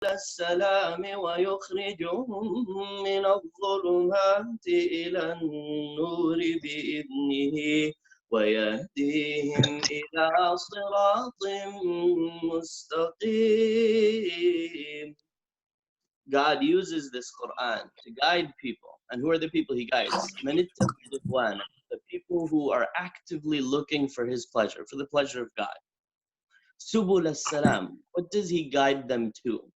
السلام ويخرجهم من الظلمات إلى النور بإذنه ويهديهم إلى صراط مستقيم. God uses this Quran to guide people. And who are the people he guides? The people who are actively looking for his pleasure, for the pleasure of God. Subul as-salam. What does he guide them to?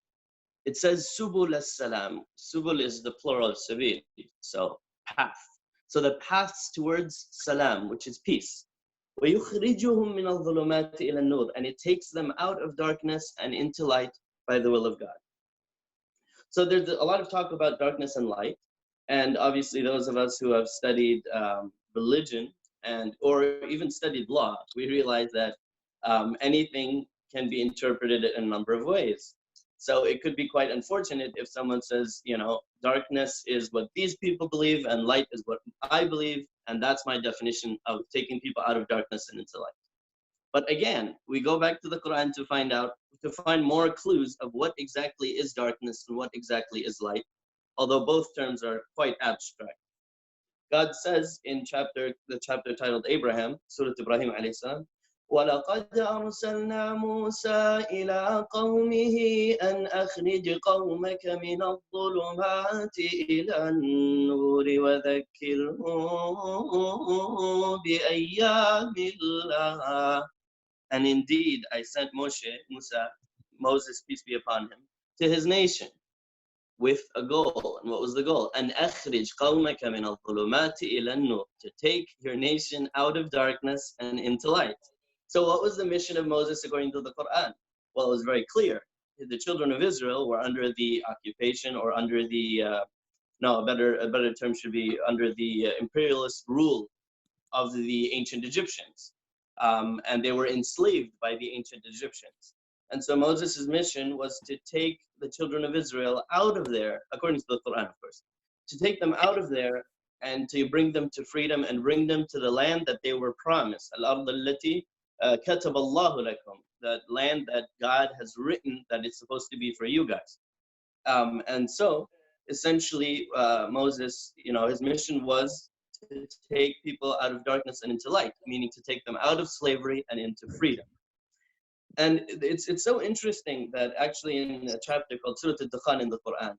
It says Subul as-salam. Subul is the plural of sabil, so path. So the paths towards salam, which is peace. وَيُخْرِجُهُم مِّنَ الظُّلُمَاتِ إِلَى النُّورِ. And it takes them out of darkness and into light by the will of God. So there's a lot of talk about darkness and light. And obviously those of us who have studied religion and or even studied law, we realize that anything can be interpreted in a number of ways. So it could be quite unfortunate if someone says, you know, darkness is what these people believe and light is what I believe, and that's my definition of taking people out of darkness and into light. But again, we go back to the Quran to find more clues of what exactly is darkness and what exactly is light, although both terms are quite abstract. God says in the chapter titled Abraham, Surah Ibrahim alayhi salam, وَلَقَدْ أَرْسَلْنَا مُوسَى إِلَىٰ قَوْمِهِ أَنْ أَخْرِجْ قَوْمَكَ مِنَ الظُّلُمَاتِ إِلَى النُّورِ وَذَكِّرْهُم بِأَيَّامِ اللَّهِ. And indeed, I sent Moses, peace be upon him, to his nation with a goal. And what was the goal? أَنْ أَخْرِجْ قَوْمَكَ مِنَ الظُّلُمَاتِ إِلَى النُّورِ. To take your nation out of darkness and into light. So what was the mission of Moses according to the Quran? Well, it was very clear. The children of Israel were under the occupation or under the, no, a better term should be under the imperialist rule of the ancient Egyptians. And they were enslaved by the ancient Egyptians. And so Moses' mission was to take the children of Israel out of there, according to the Quran, of course, to take them out of there and to bring them to freedom and bring them to the land that they were promised. Al-Ard allati kataba Allahu lakum, that land that God has written that it's supposed to be for you guys. And so essentially Moses, you know, his mission was to take people out of darkness and into light, meaning to take them out of slavery and into freedom. And it's so interesting that actually in a chapter called Surah Al-Dukhan in the Quran,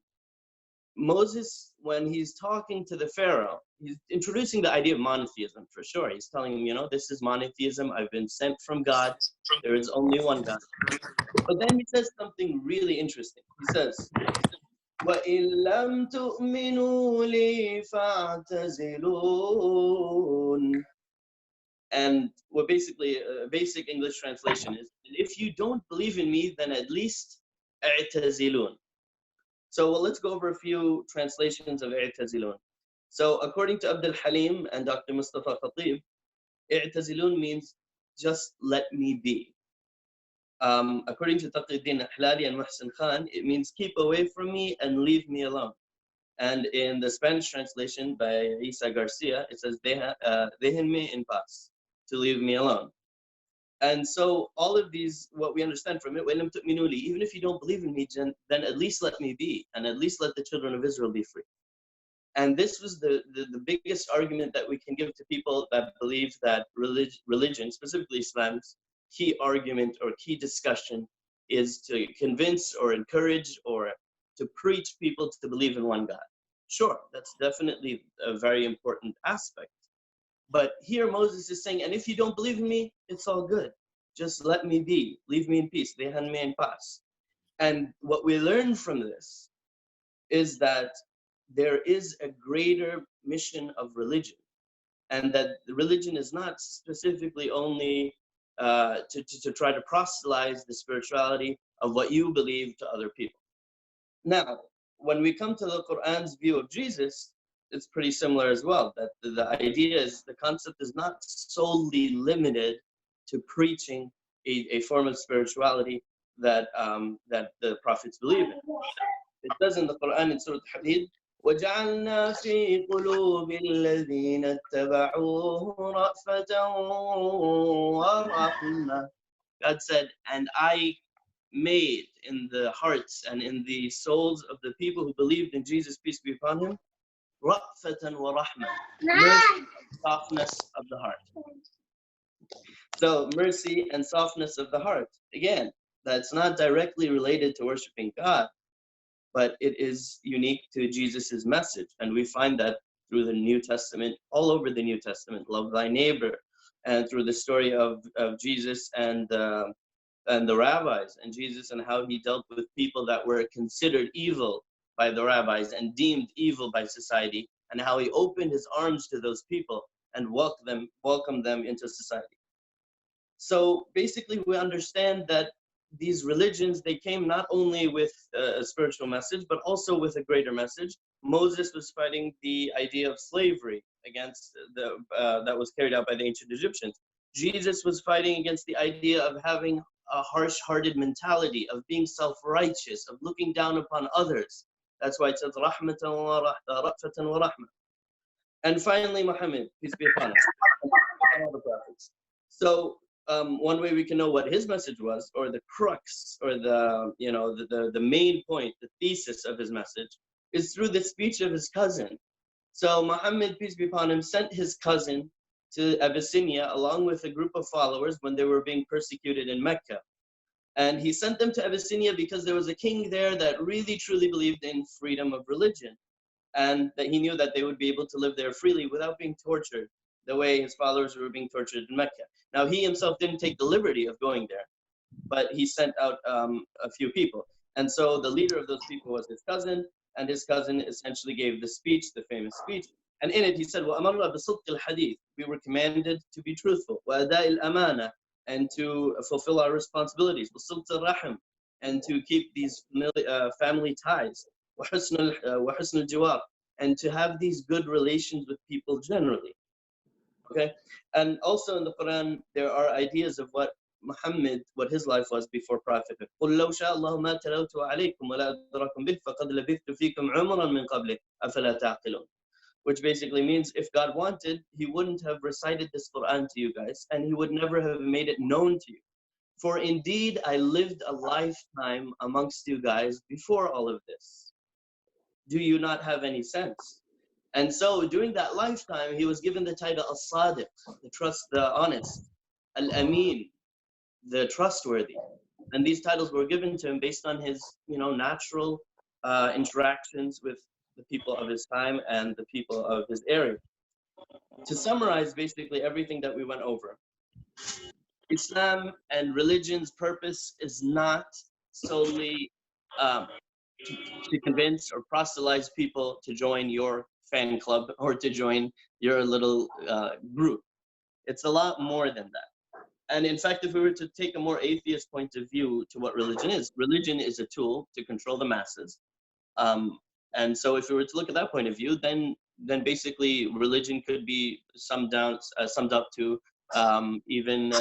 Moses, when he's talking to the Pharaoh, he's introducing the idea of monotheism for sure. He's telling him, you know, this is monotheism. I've been sent from God. There is only one God. But then he says something really interesting. He says, وَإِن لَّمْ تُؤْمِنُوا لِي فَاعْتَزِلُونِ. And what basically a basic English translation is, if you don't believe in me, then at least اعتزلون. So let's go over a few translations of اعتزلون. So according to Abdul Halim and Dr. Mustafa Khatib, اعتزلون means just let me be. According to Taqiyuddin Ahlali and Muhsin Khan, it means keep away from me and leave me alone. And in the Spanish translation by Isa Garcia, it says, déjenme en paz, to leave me alone. And so all of these, what we understand from it, even if you don't believe in me, then at least let me be, and at least let the children of Israel be free. And this was the biggest argument that we can give to people that believe that religion, specifically Islam's key argument or key discussion is to convince or encourage or to preach people to believe in one God. Sure, that's definitely a very important aspect. But here Moses is saying, and if you don't believe in me, it's all good. Just let me be. Leave me in peace. Déjenme en paz. And what we learn from this is that there is a greater mission of religion. And that the religion is not specifically only to try to proselytize the spirituality of what you believe to other people. Now, when we come to the Quran's view of Jesus, it's pretty similar as well, that the idea is, the concept is not solely limited to preaching a form of spirituality that the prophets believe in. It says in the Quran in Surah Al-Hadid, وَجَعَلْنَا فِي قُلُوبِ الَّذِينَ اتَّبَعُوهُ رَأْفَةً وَرَحْمَةً. God said, and I made in the hearts and in the souls of the people who believed in Jesus, peace be upon him, ra'fatan wa rahma, mercy and softness of the heart. So mercy and softness of the heart. Again, that's not directly related to worshiping God, but it is unique to Jesus's message. And we find that through the New Testament, all over the New Testament, love thy neighbor, and through the story of Jesus and the rabbis, and Jesus and how he dealt with people that were considered evil by the rabbis and deemed evil by society, and how he opened his arms to those people and welcomed them into society. So basically, we understand that these religions, they came not only with a spiritual message, but also with a greater message. Moses was fighting the idea of slavery against that was carried out by the ancient Egyptians. Jesus was fighting against the idea of having a harsh-hearted mentality, of being self-righteous, of looking down upon others. That's why it says rahmatan wa ra'fatan wa rahma. And finally, Muhammad, peace be upon him, and all the prophets. So one way we can know what his message was, or the crux, or the main point, the thesis of his message, is through the speech of his cousin. So Muhammad, peace be upon him, sent his cousin to Abyssinia along with a group of followers when they were being persecuted in Mecca. And he sent them to Abyssinia because there was a king there that really truly believed in freedom of religion, and that he knew that they would be able to live there freely without being tortured the way his followers were being tortured in Mecca. Now, he himself didn't take the liberty of going there, but he sent out a few people. And so the leader of those people was his cousin, and his cousin essentially gave the speech, the famous speech. And in it, he said, وَأَمَرْنَا بِصِدْقِ الْحَدِيثِ, we were commanded to be truthful, وَأَدَاءِ الْأَمَانَةِ, and to fulfill our responsibilities, وَصِلْتِ الرَّحِمِ, and to keep these family ties, وَحُسْنُ الْجِوَارِ, and to have these good relations with people generally. Okay, and also in the Quran there are ideas of what Muhammad, what his life was before prophethood. قُلْ لَوْ شَاءَ اللَّهُ مَا تَلَوْتُ عَلَيْكُمْ وَلَا أَدْرَكُمْ بِهِ فَقَدْ لَبِثْتُ فِيكُمْ عُمُرًا مِنْ قَبْلِهِ أَفَلَا تَعْقِلُونَ. Which basically means if God wanted, he wouldn't have recited this Quran to you guys, and he would never have made it known to you. For indeed, I lived a lifetime amongst you guys before all of this. Do you not have any sense? And so during that lifetime, he was given the title As-Sadiq, the honest, Al-Amin, the trustworthy. And these titles were given to him based on his, natural interactions with the people of his time and the people of his area. To summarize basically everything that we went over, Islam and religion's purpose is not solely um, to convince or proselytize people to join your fan club or to join your little group. It's a lot more than that. And in fact, if we were to take a more atheist point of view to what religion is a tool to control the masses. And so if we were to look at that point of view, then basically religion could be summed up to even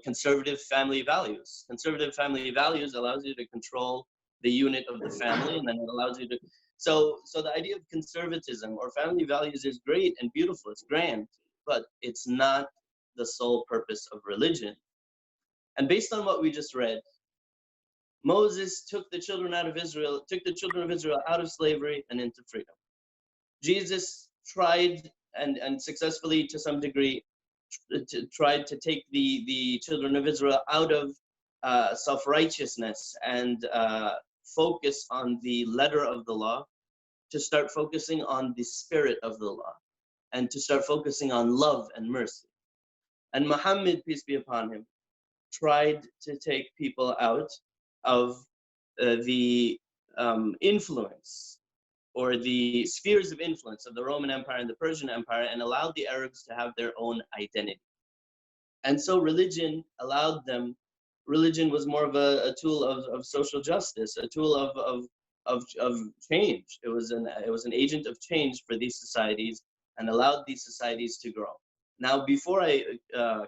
conservative family values. Conservative family values allows you to control the unit of the family, and then it allows you to. So the idea of conservatism or family values is great and beautiful. It's grand, but it's not the sole purpose of religion. And based on what we just read, Moses took the children of Israel out of slavery and into freedom. Jesus tried and successfully, to some degree, tried to take the children of Israel out of self-righteousness and focus on the letter of the law, to start focusing on the spirit of the law, and to start focusing on love and mercy. And Muhammad, peace be upon him, tried to take people out of the influence or the spheres of influence of the Roman Empire and the Persian Empire, and allowed the Arabs to have their own identity. And so religion was more of a tool of social justice, a tool of change. It was an agent of change for these societies, and allowed these societies to grow. Now, before I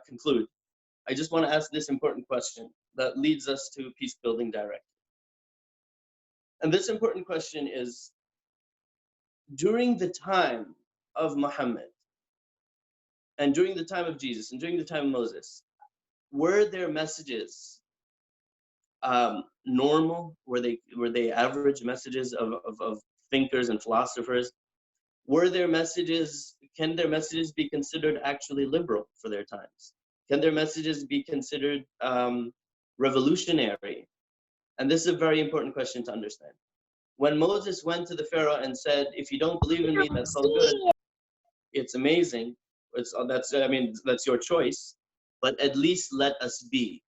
conclude, I just want to ask this important question that leads us to peace building directly. And this important question is, during the time of Muhammad, and during the time of Jesus, and during the time of Moses, were there messages normal? Were they average messages of thinkers and philosophers? Were their messages, can their messages be considered actually liberal for their times? Can their messages be considered revolutionary? And this is a very important question to understand. When Moses went to the Pharaoh and said, "If you don't believe in me, that's all good. It's amazing. That's your choice, but at least let us be."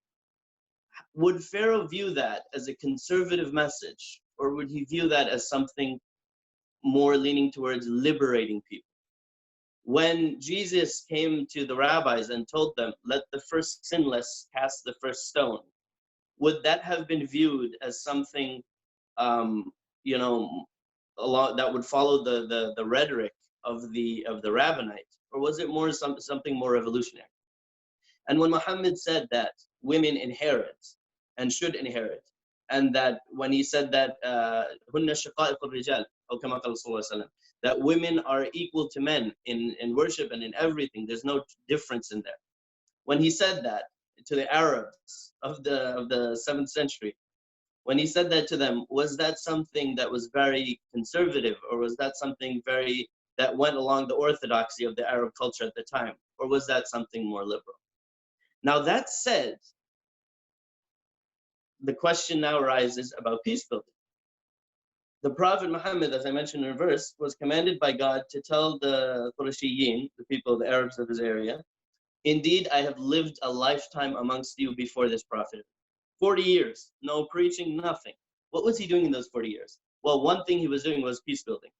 Would Pharaoh view that as a conservative message, or would he view that as something more leaning towards liberating people? When Jesus came to the rabbis and told them, "Let the first sinless cast the first stone," would that have been viewed as something, um, you know, a lot that would follow the rhetoric of the rabbinite, or was it more something more revolutionary? And when Muhammad said that women inherit and should inherit, and that when he said that "Hunna shaqa'iq al-rijal," or kama qala sallallahu alaihi wasallam, that women are equal to men in worship and in everything, there's no difference in there. When he said that to the Arabs of the 7th century, when he said that to them, was that something that was very conservative, or was that something very that went along the orthodoxy of the Arab culture at the time, or was that something more liberal? Now, that said, the question now arises about peace building. The Prophet Muhammad, as I mentioned in a verse, was commanded by God to tell the Qurayshiyyin, the people, the Arabs of his area, "Indeed, I have lived a lifetime amongst you before this Prophet. 40 years, no preaching, nothing." What was he doing in those 40 years? Well, one thing he was doing was peace building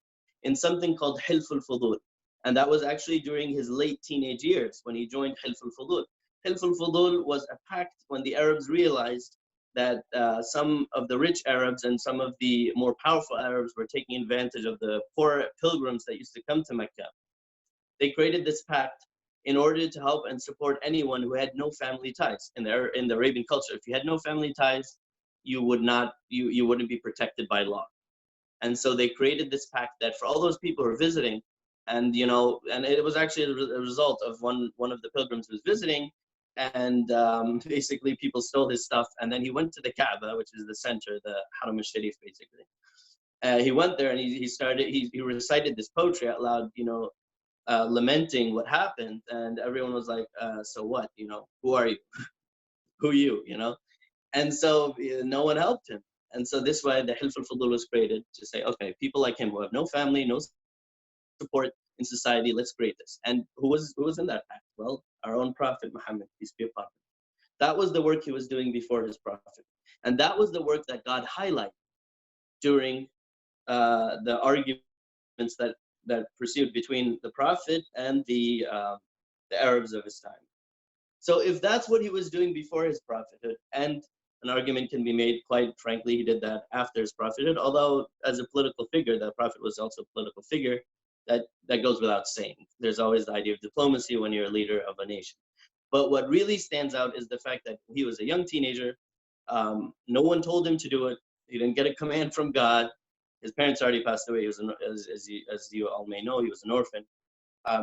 in something called Hilf al-Fudul. And that was actually during his late teenage years when he joined Hilf al-Fudul. Hilf al-Fudul was a pact when the Arabs realized that some of the rich Arabs and some of the more powerful Arabs were taking advantage of the poor pilgrims that used to come to Mecca. They created this pact in order to help and support anyone who had no family ties in the Arabian culture. If you had no family ties, you wouldn't be protected by law. And so they created this pact that for all those people who are visiting, and it was actually a result of one of the pilgrims who was visiting, and basically people stole his stuff, and then he went to the Kaaba, which is the center, the Haram al-Sharif, basically. He went there and he recited this poetry out loud, lamenting what happened, and everyone was like, "So what? Who are you? Who you? And so no one helped him. And so this way, the Hilf al-Fudul was created to say, okay, people like him who have no family, no support in society, let's create this. And who was in that pact? Well, our own Prophet Muhammad, peace be upon him. That was the work he was doing before his prophet, and that was the work that God highlighted during the arguments that pursued between the prophet and the Arabs of his time. So if that's what he was doing before his prophethood, and an argument can be made, quite frankly, he did that after his prophethood, although as a political figure, the prophet was also a political figure, that goes without saying. There's always the idea of diplomacy when you're a leader of a nation. But what really stands out is the fact that he was a young teenager. No one told him to do it. He didn't get a command from God. His parents already passed away. He was as you all may know, he was an orphan.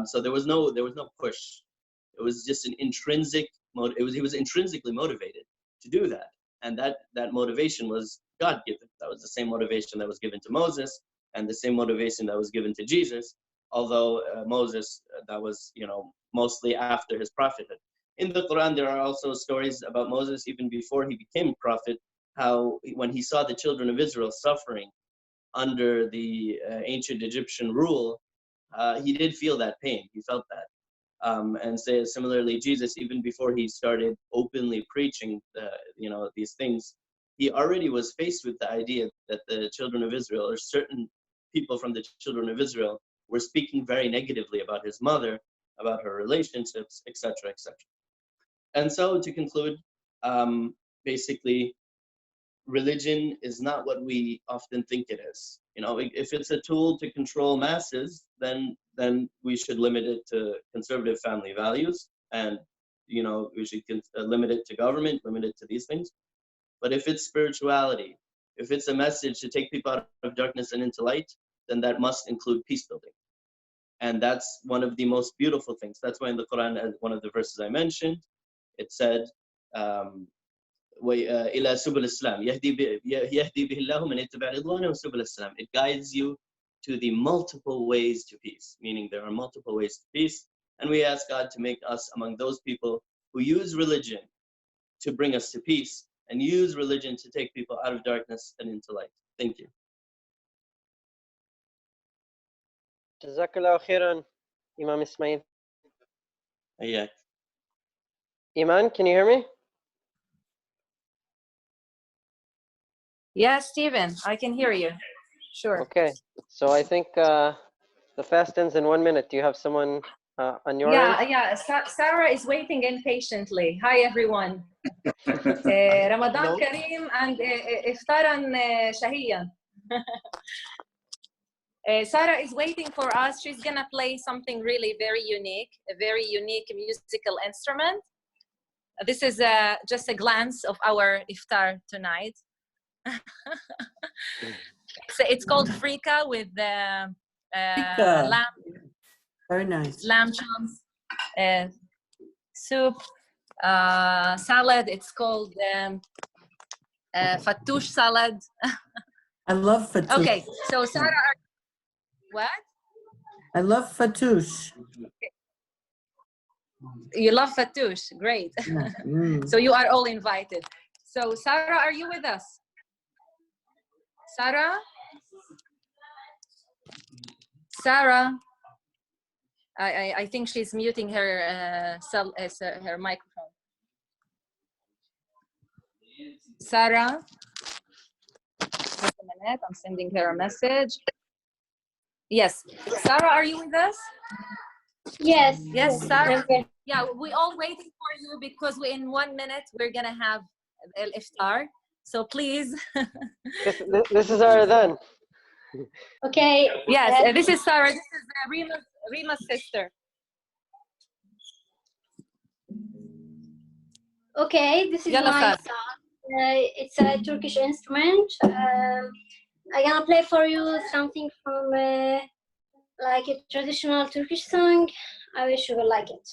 So there was no push. It was just an intrinsic he was intrinsically motivated to do that, and that motivation was God given. That was the same motivation that was given to Moses, and the same motivation that was given to Jesus. Although Moses, that was mostly after his prophethood. In the Quran, there are also stories about Moses even before he became prophet. How when he saw the children of Israel suffering under the ancient Egyptian rule, he did feel that pain. He felt that. And say similarly, Jesus, even before he started openly preaching, these things, he already was faced with the idea that the children of Israel, or certain people from the children of Israel, were speaking very negatively about his mother, about her relationships, etc., etc. And so, to conclude, basically, religion is not what we often think it is. If it's a tool to control masses, then we should limit it to conservative family values, and we should limit it to government, limit it to these things. But if it's spirituality, if it's a message to take people out of darkness and into light, then that must include peace building. And that's one of the most beautiful things. That's why in the Quran, as one of the verses I mentioned, it said, um, إلى سبل السلام يهدي به الله من يتبع رضوانه وسبل السلام. It guides you to the multiple ways to peace, meaning there are multiple ways to peace, and we ask God to make us among those people who use religion to bring us to peace and use religion to take people out of darkness and into light. Thank you. Jazakallah khairan, Imam Ismail. Yeah. Iman, can you hear me? Yeah, Stephen, I can hear you. Sure. Okay, so I think the fast ends in 1 minute. Do you have someone on your end? Yeah. Sarah is waiting impatiently. Hi, everyone. Ramadan Kareem and Iftaran Shahiyan. Sarah is waiting for us. She's gonna play something really very unique, a very unique musical instrument. This is just a glance of our iftar tonight. It's called frika with lamb. Very nice. Lamb chops, soup, salad. It's called fattoush salad. I love fattoush. Okay, so Sarah, what? I love fattoush. You love fattoush, great. Yeah. Mm. So you are all invited. So Sarah, are you with us? Sarah? Sarah? I think she's muting her her microphone. Sarah? Just a minute, I'm sending her a message. Yes, Sarah, are you with us? Yes. Yes, Sarah. Okay. Yeah, we all waiting for you because in 1 minute we're gonna have iftar. So please. This is our adhan. Okay. Yes, this is Sarah. This is Rima's sister. Okay, this is Yalla, my. It's a Turkish instrument. I'm gonna play for you something from like a traditional Turkish song. I wish you will like it.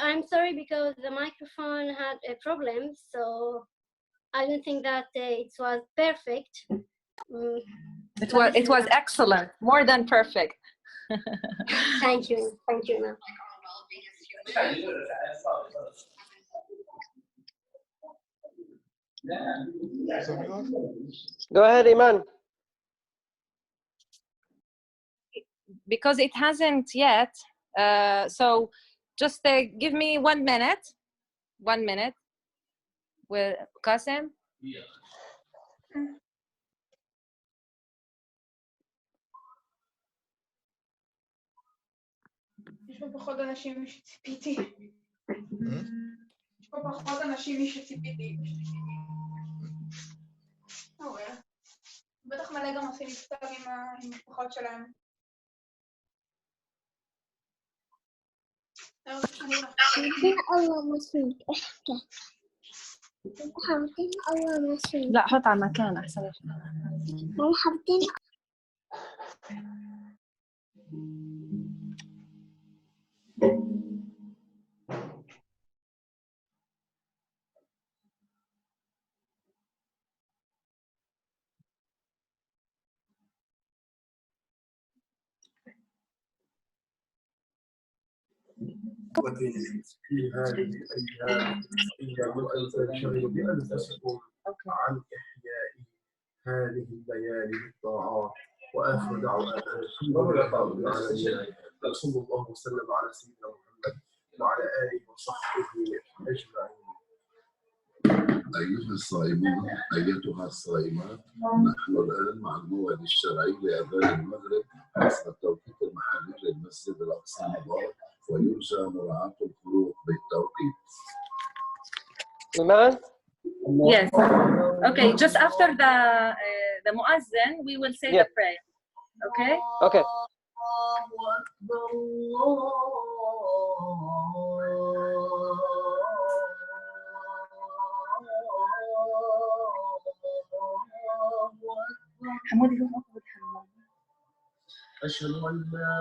I'm sorry because the microphone had a problem, so I don't think that it was perfect. It was excellent, more than perfect. Thank you, ma'am. Go ahead, Iman. because it hasn't yet. So just give me 1 minute. 1 minute. With Qasim. יש פה פחות אנשים שציפיתי. יש פה פחות אנשים שציפיתי. בטח מלא גם עושים איפטר עם המשפחות שלהם. لا حط على مكان أحسن. في هذه الأيام ينشغل بأن تسأل عن إحياء هذه الليالي بالطاعات وآخر دعوانا الحمد لله رب العالمين صلى الله وسلم على سيدنا محمد وعلى آله وصحبه أجمعين. أيها الصائمون أيتها الصائمات، نحن الآن مع الموعد الشرعي لأذان المغرب حسب التوقيت المحلي للمسجد الأقصى المبارك، ويرجى مراعاة الفروق بالتوقيت. Yes. Okay. Just after the muazzin, we will say the prayer. Okay. Okay. أشهد أن لا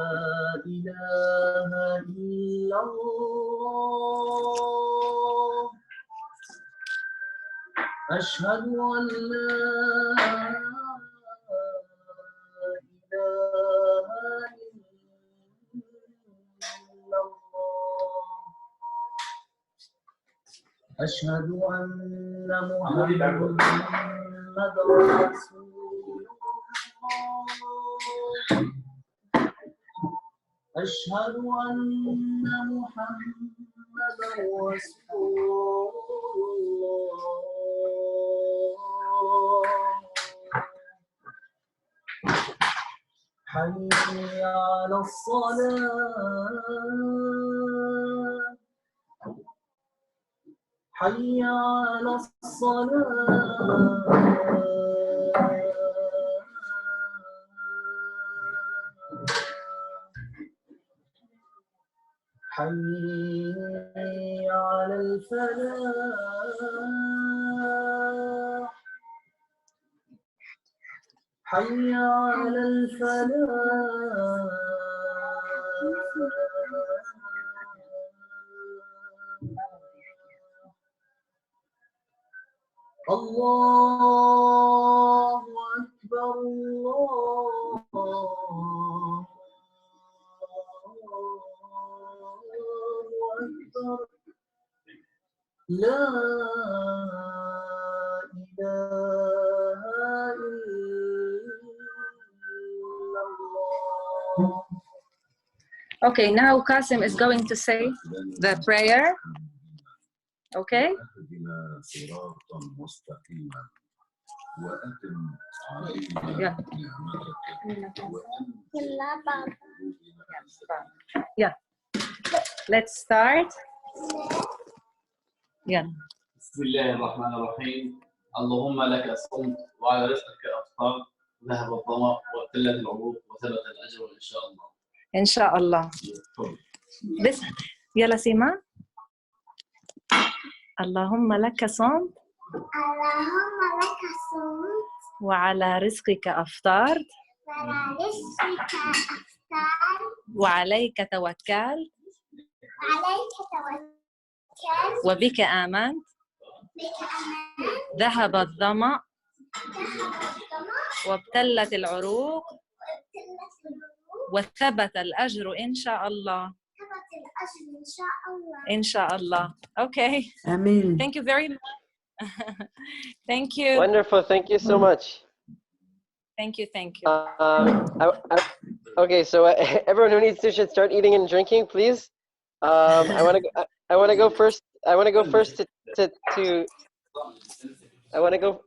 إله إلا الله. أشهد أن لا إله إلا الله. أشهد أن محمدا رسول الله. أشهد أن محمدا رسول الله. حي على الصلاة. حي على الصلاة. حي على الفلاح. حي على الفلاح. الله أكبر الله أكبر. لا إله إلا الله. Okay. Now Qasim is going to say the prayer. Okay. واهدنا صراطا مستقيما وأتم علينا نعمتك Yeah. Let's start. Yeah. بسم الله الرحمن الرحيم. اللهم لك صمت وعلى رزقك أفطرت، ذهب الظمأ وابتلت العروق وثبت الأجر إن شاء الله. إن شاء الله. بس يلا سيما. اللهم لك صمت. اللهم لك صمت وعلى رزقك أفطرت. وعلى رزقك أفطرت. وعليك توكلت. وعليك توكلت. وبك آمنت. بك آمنت. ذهب الظمأ. ذهب الظمأ. وابتلت العروق. وابتلت العروق. وثبت الأجر إن شاء الله. ثبت الأجر إن شاء الله. إن شاء الله. Okay. Amin. Thank you very much. Thank you. Wonderful. Thank you so much. Thank you, thank you. Okay, so everyone who needs to should start eating and drinking, please. I want to go first. I want to go first to I want to go.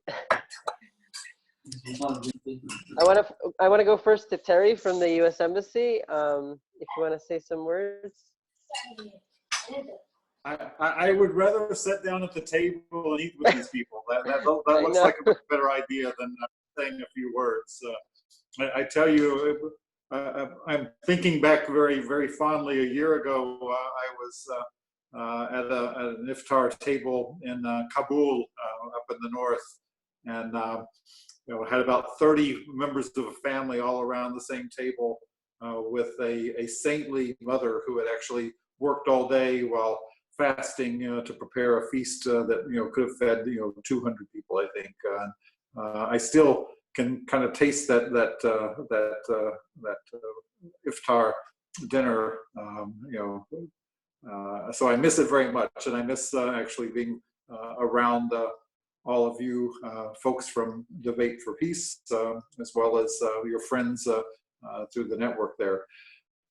I want to go first to Terry from the U.S. Embassy. If you want to say some words. I would rather sit down at the table and eat with these people. That looks like a much better idea than saying a few words. I tell you, I'm thinking back very, very fondly. A year ago, I was at an iftar table in Kabul, up in the north, and had about 30 members of a family all around the same table, with a saintly mother who had actually worked all day while fasting, to prepare a feast that could have fed 200 people, I think. I still can kind of taste that iftar dinner, so I miss it very much, and I miss actually being around all of you folks from Debate for Peace, as well as your friends through the network there.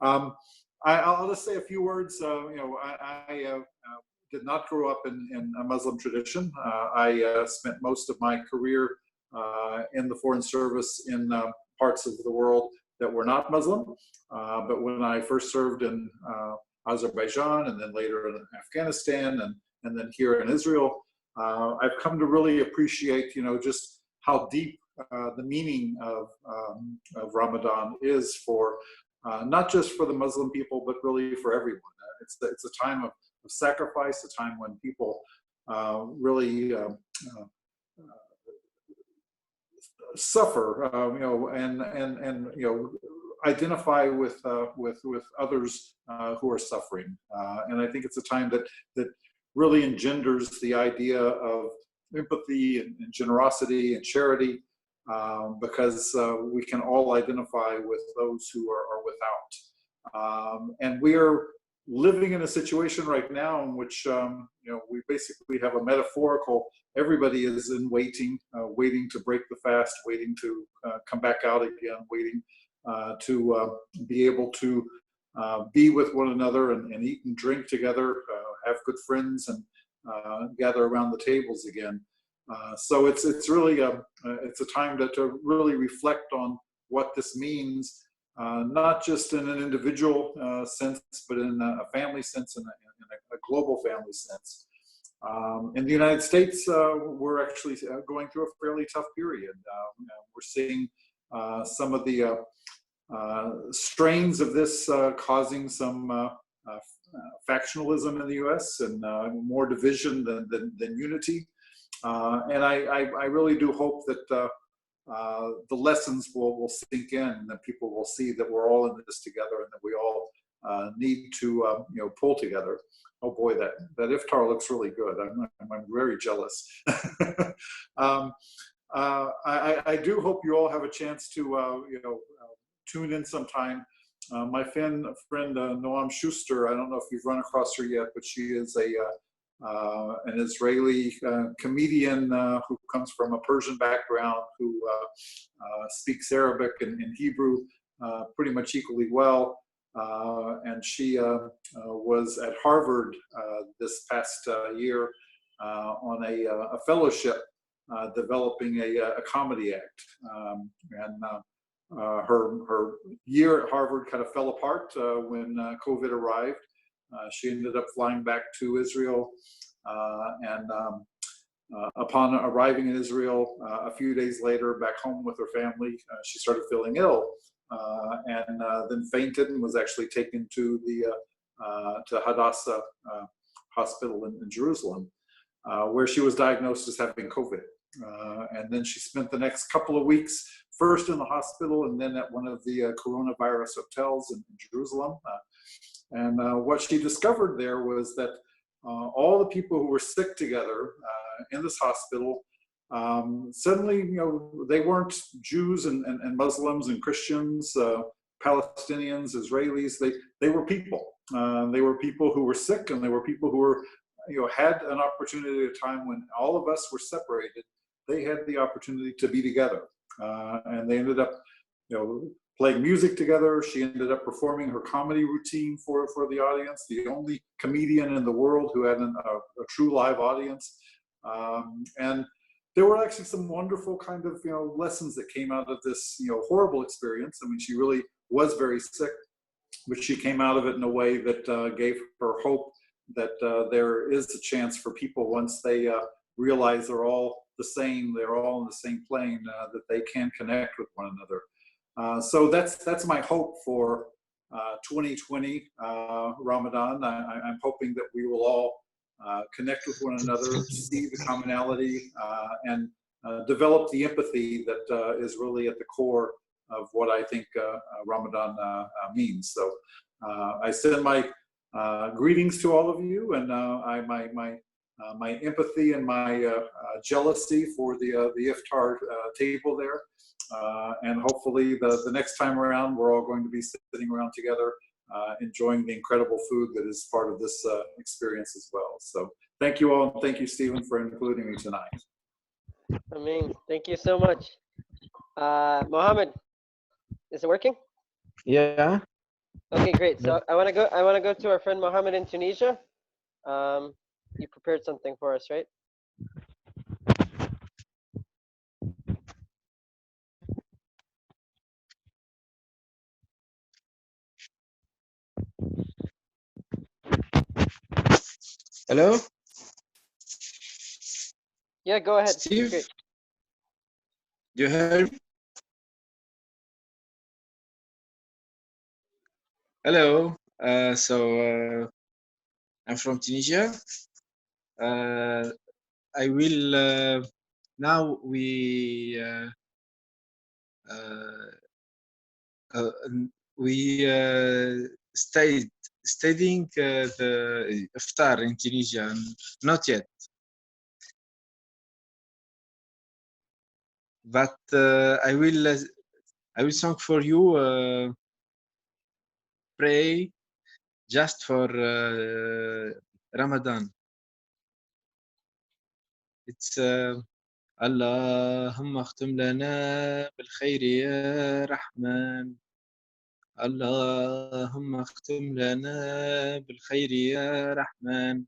I'll just say a few words. I did not grow up in a Muslim tradition. I spent most of my career in the Foreign Service in parts of the world that were not Muslim. But when I first served in Azerbaijan, and then later in Afghanistan, and then here in Israel, I've come to really appreciate, just how deep the meaning of Ramadan is for not just for the Muslim people, but really for everyone. It's a time of sacrifice, a time when people really suffer, and identify with others who are suffering. And I think it's a time that really engenders the idea of empathy and generosity and charity, because we can all identify with those who are without. And we are living in a situation right now in which we basically have a metaphorical, everybody is in waiting to break the fast, waiting to come back out again, waiting to be able to be with one another and eat and drink together, have good friends, and gather around the tables again. So it's really it's a time to really reflect on what this means, not just in an individual sense, but in a family sense and in a global family sense. In the United States, we're actually going through a fairly tough period. We're seeing some of the strains of this causing some factionalism in the U.S. and more division than unity. And I really do hope that the lessons will sink in, and that people will see that we're all in this together, and that we all need to pull together. Oh boy, that iftar looks really good. I'm very jealous. I do hope you all have a chance to tune in sometime. My friend Noam Schuster, I don't know if you've run across her yet, but she is an Israeli comedian who comes from a Persian background, who speaks Arabic and Hebrew pretty much equally well. And she was at Harvard this past year on a fellowship developing a comedy act. Her year at Harvard kind of fell apart when COVID arrived. She ended up flying back to Israel, and upon arriving in Israel, a few days later, back home with her family, she started feeling ill, and then fainted, and was actually taken to the to Hadassah Hospital in Jerusalem, where she was diagnosed as having COVID. And then she spent the next couple of weeks first in the hospital, and then at one of the coronavirus hotels in Jerusalem. And what she discovered there was that all the people who were sick together in this hospital, suddenly, they weren't Jews and Muslims and Christians, Palestinians, Israelis. They were people. They were people who were sick, and they were people who were, had an opportunity at a time when all of us were separated. They had the opportunity to be together. and they ended up, playing music together. She ended up performing her comedy routine for the audience, the only comedian in the world who had a true live audience. And there were actually some wonderful kind of, lessons that came out of this, horrible experience. I mean, she really was very sick, but she came out of it in a way that gave her hope that there is a chance for people, once they realize they're all the same, they're all in the same plane, that they can connect with one another. So that's my hope for 2020 Ramadan. I'm hoping that we will all connect with one another, see the commonality, and develop the empathy that is really at the core of what I think Ramadan means. So I send my greetings to all of you, and my empathy and my jealousy for the iftar table there. And hopefully the next time around, we're all going to be sitting around together, enjoying the incredible food that is part of this experience as well. So thank you all, and thank you, Stephen, for including me tonight. Amin. Thank you so much. Mohammed, is it working? Yeah. Okay, great. So I want to go to our friend Mohammed in Tunisia. You prepared something for us, right? Hello, Yeah, go ahead. Steve. Great. Do you hear me? Hello. I'm from Tunisia. I will now we studying the Iftar in Tunisia. Not yet, but I will sing for you. Pray just for Ramadan. It's اللهم اختم لنا بالخير يا رحمن. اللهم اختم لنا بالخير يا رحمن.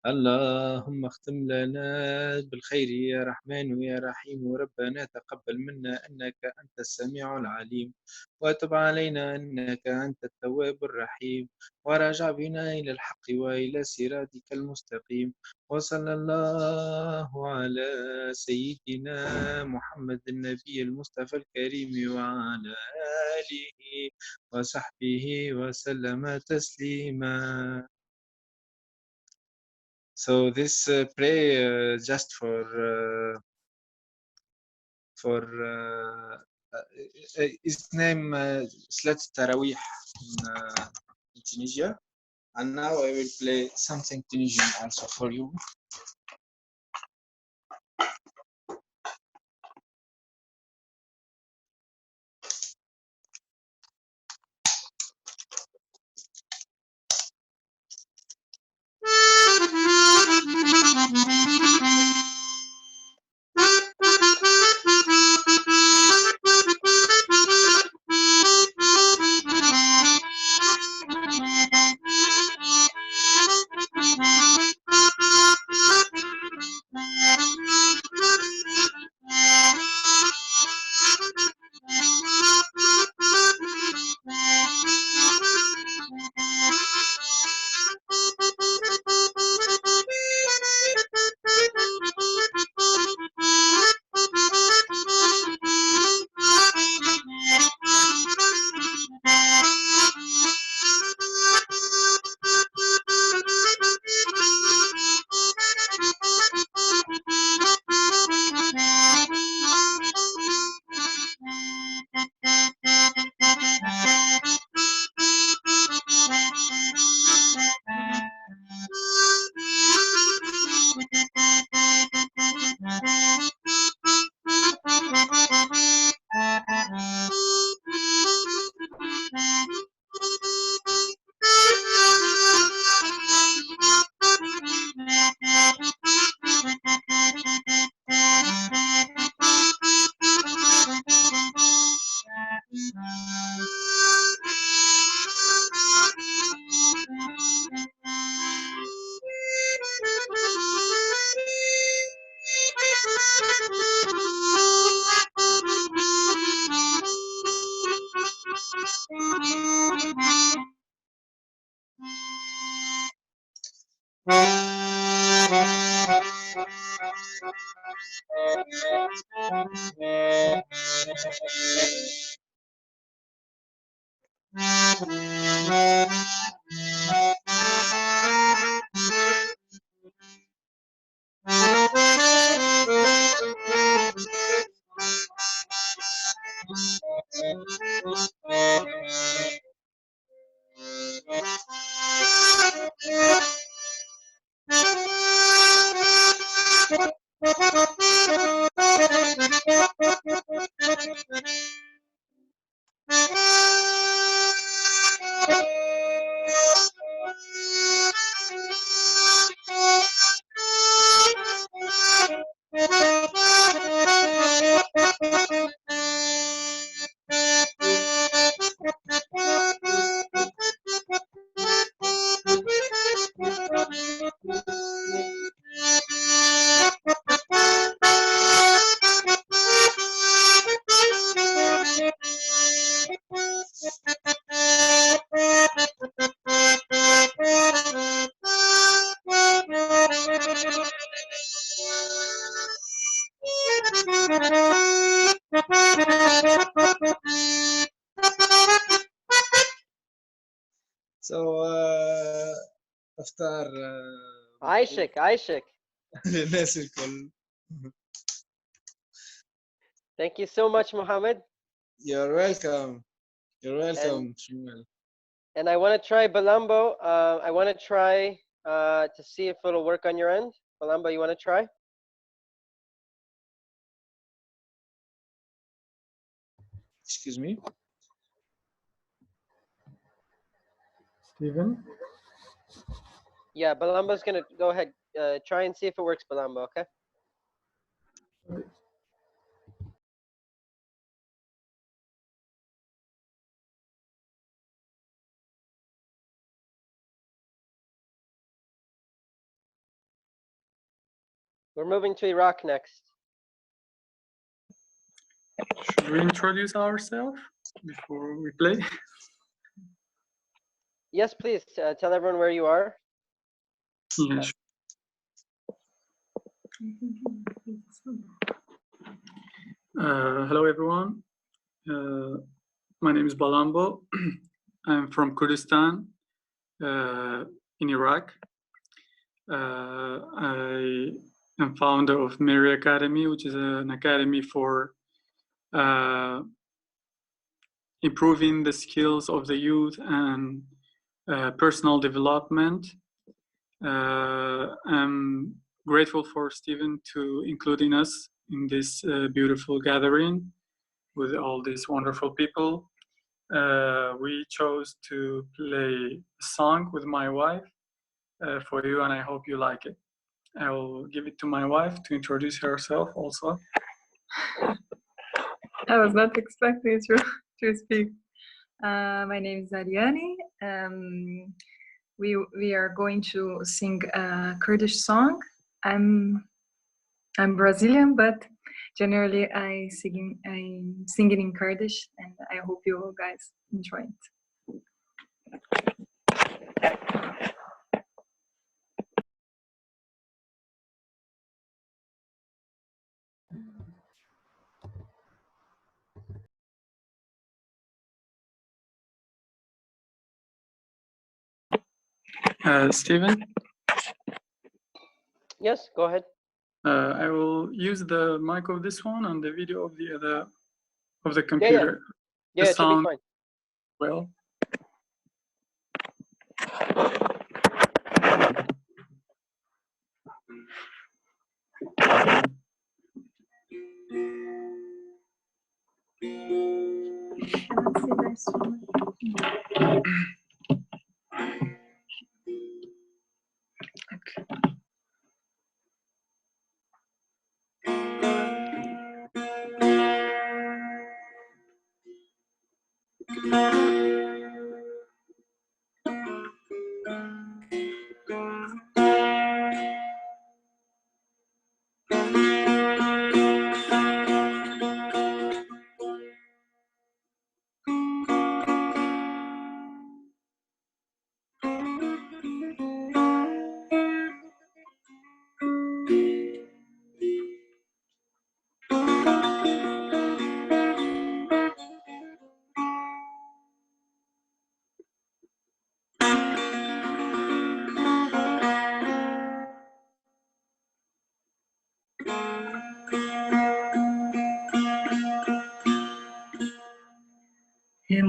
اللهم اختم لنا بالخير يا رحمن يا رحيم. ربنا تقبل منا إنك أنت السميع العليم، وتب علينا إنك أنت التواب الرحيم، وراجع بنا إلى الحق وإلى صراطك المستقيم. وصلى الله على سيدنا محمد النبي المصطفى الكريم وعلى آله وصحبه وسلم تسليما. So this pray just for his name Salat Tarawih in Tunisia, and now I will play something Tunisian also for you. So, افطار عايشك عايشك. للناس الكل. Thank you so much, Mohammed. You're welcome. You're welcome. And I want to try Balambo. I want to try to see if it'll work on your end. Balambo, you want to try? Excuse me? Stephen? Yeah, Balambo's going to go ahead. Try and see if it works, Balambo, okay? We're moving to Iraq next. Should we introduce ourselves before we play? Yes, please. Tell everyone where you are. Yes. Hello, everyone. My name is Balambo. I'm from Kurdistan in Iraq. I am founder of Mary Academy, which is an academy for improving the skills of the youth and personal development. I'm grateful for Stephen to including us in this beautiful gathering with all these wonderful people. We chose to play a song with my wife for you, and I hope you like it. I will give it to my wife to introduce herself also. I was not expecting to speak. My name is Ariani. We are going to sing a Kurdish song. I'm Brazilian, but generally I sing in Kurdish, and I hope you guys enjoy it. Stephen? Yes, go ahead. I will use the mic of this one and the video of the other of the computer. Yeah, the it should be fine. Well.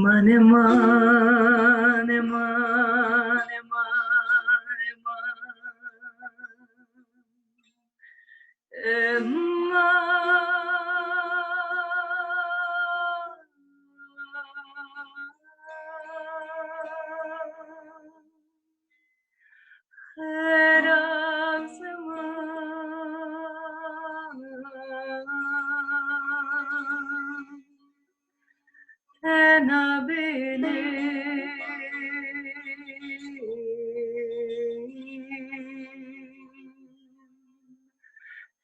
Eman, eman, eman, eman, خراب زمان تنابلی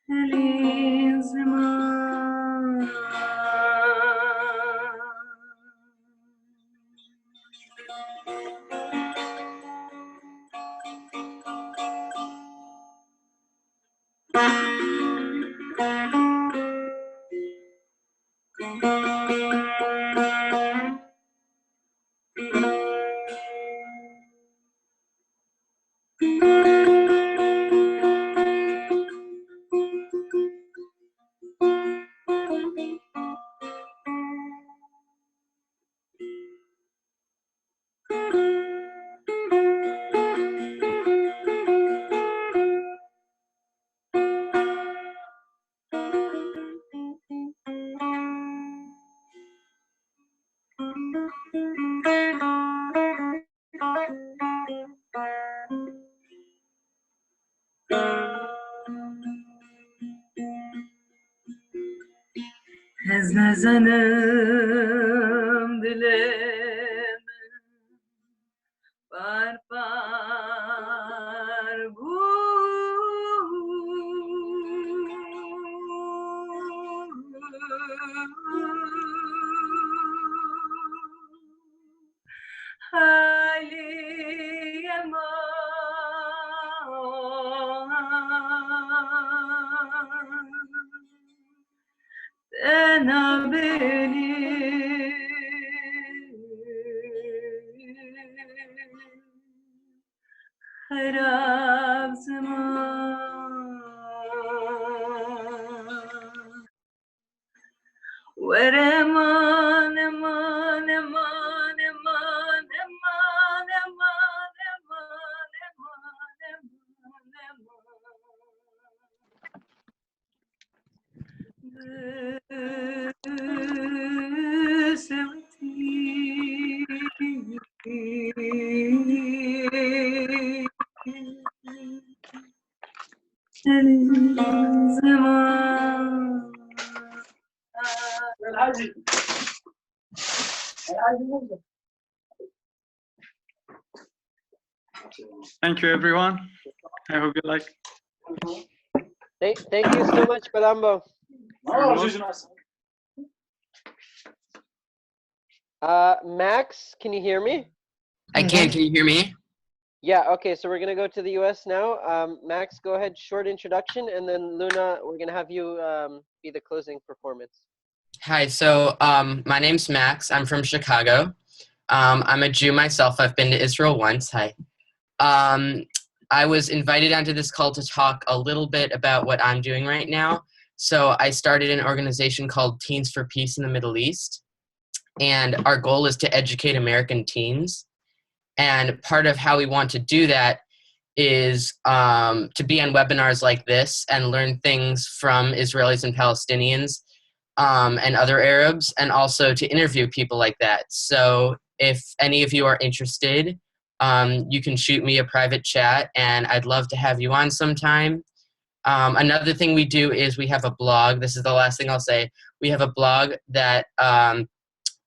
این زمان از نزنم دلم بر حالی تنابلی خراب زمان ورمان امان امان امان امان امان امان امان Thank you, everyone. I hope you like. Thank you so much, Palambo. Max, can you hear me? I can. Can you hear me? Yeah, okay, so we're going to go to the US now. Max, go ahead, short introduction, and then Luna, we're going to have you be the closing performance. Hi, so my name's Max. I'm from Chicago. I'm a Jew myself. I've been to Israel once. Hi. I was invited onto this call to talk a little bit about what I'm doing right now. So I started an organization called Teens for Peace in the Middle East. And our goal is to educate American teens. And part of how we want to do that is to be on webinars like this and learn things from Israelis and Palestinians and other Arabs, and also to interview people like that. So if any of you are interested, you can shoot me a private chat, and I'd love to have you on sometime. Another thing we do is we have a blog. This is the last thing I'll say. We have a blog that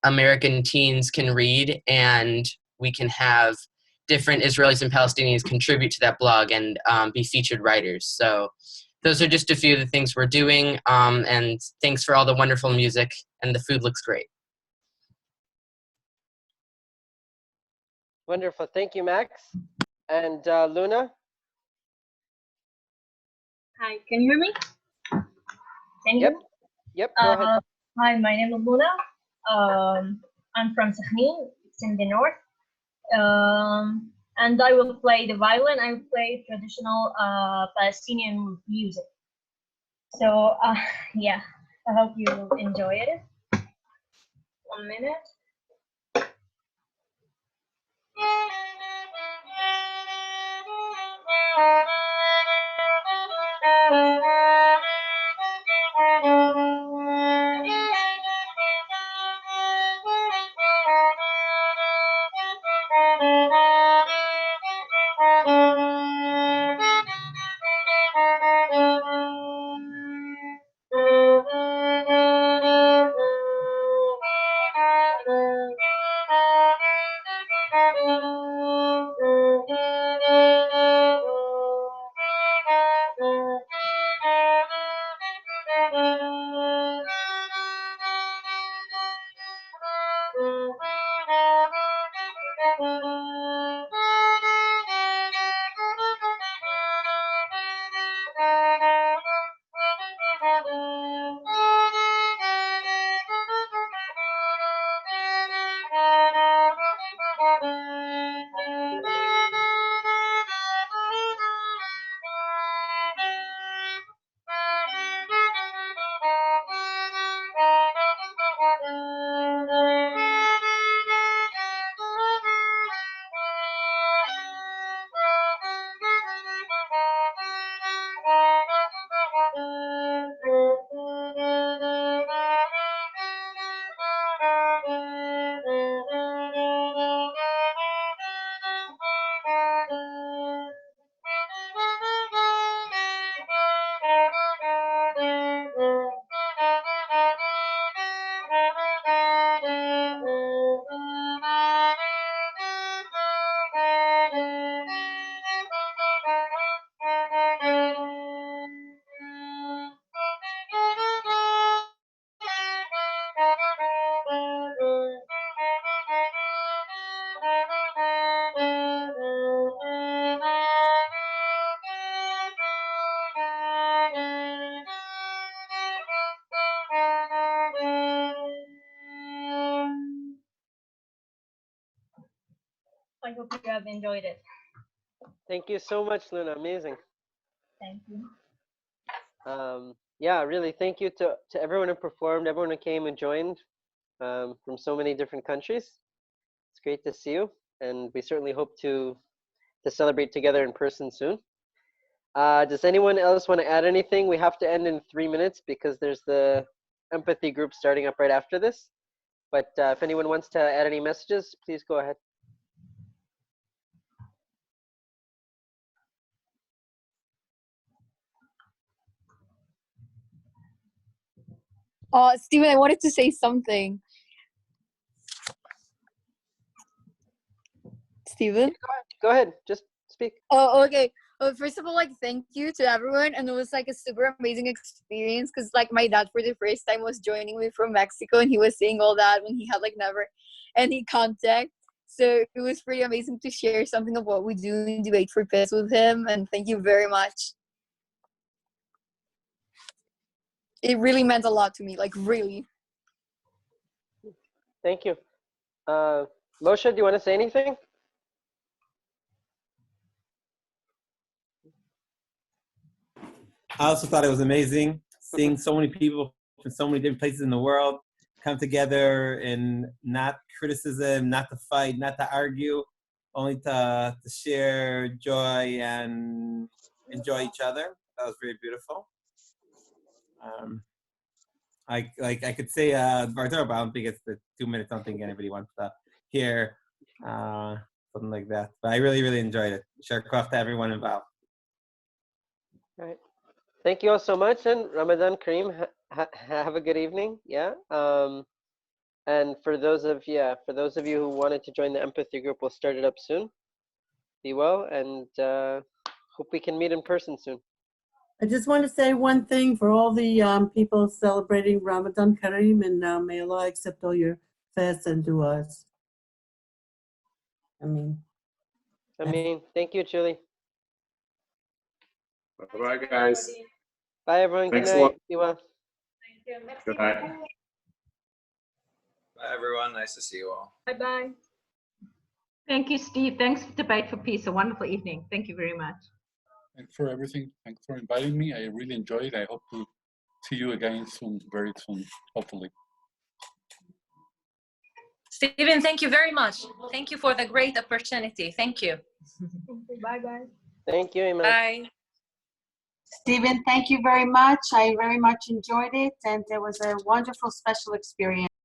American teens can read, and we can have different Israelis and Palestinians contribute to that blog and be featured writers. So those are just a few of the things we're doing, and thanks for all the wonderful music, and the food looks great. Wonderful, thank you, Max. And Luna? Hi, can you hear me? Can you? Yep, go ahead. Hi, my name is Luna. I'm from Sakhnin, it's in the north. And I will play the violin. I will play traditional Palestinian music. So yeah, I hope you enjoy it. 1 minute. I hope you have enjoyed it. Thank you so much, Luna. Amazing. Thank you. Yeah, really, thank you to everyone who performed, everyone who came and joined from so many different countries. It's great to see you, and we certainly hope to celebrate together in person soon. Does anyone else want to add anything? We have to end in 3 minutes because there's the empathy group starting up right after this. But if anyone wants to add any messages, please go ahead. Stephen, I wanted to say something. Stephen? Go ahead. Just speak. Oh, okay. Well, first of all, like, thank you to everyone. And it was like a super amazing experience because, like, my dad for the first time was joining me from Mexico, and he was saying all that when he had, like, never any contact. So it was pretty amazing to share something of what we do in Debate for Peace with him. And thank you very much. It really meant a lot to me, like, really. Thank you. Moshe, do you want to say anything? I also thought it was amazing seeing so many people from so many different places in the world come together and not criticism, not to fight, not to argue, only to share joy and enjoy each other. That was very beautiful. I could say Bartor, but I don't think it's the 2 minutes. I don't think anybody wants to hear something like that. But I really, really enjoyed it. Share craft to everyone involved. All right. Thank you all so much, and Ramadan Kareem. Have a good evening. Yeah. And for those of you who wanted to join the empathy group, we'll start it up soon. Be well, and hope we can meet in person soon. I just want to say one thing for all the people celebrating Ramadan Kareem, and may Allah accept all your fasts and du'as. Thank you, Julie. Bye, guys. Bye, everyone. Thanks Good a lot. night. Be well. Good night. Bye, everyone. Nice to see you all. Bye-bye. Thank you, Steve. Thanks for Debate for Peace. A wonderful evening. Thank you very much. Thanks for everything. Thanks for inviting me. I really enjoyed it. I hope to see you again soon, very soon, hopefully. Stephen, thank you very much. Thank you for the great opportunity. Thank you. Bye, guys. Thank you, Iman. Bye. Stephen, thank you very much. I very much enjoyed it, and it was a wonderful special experience.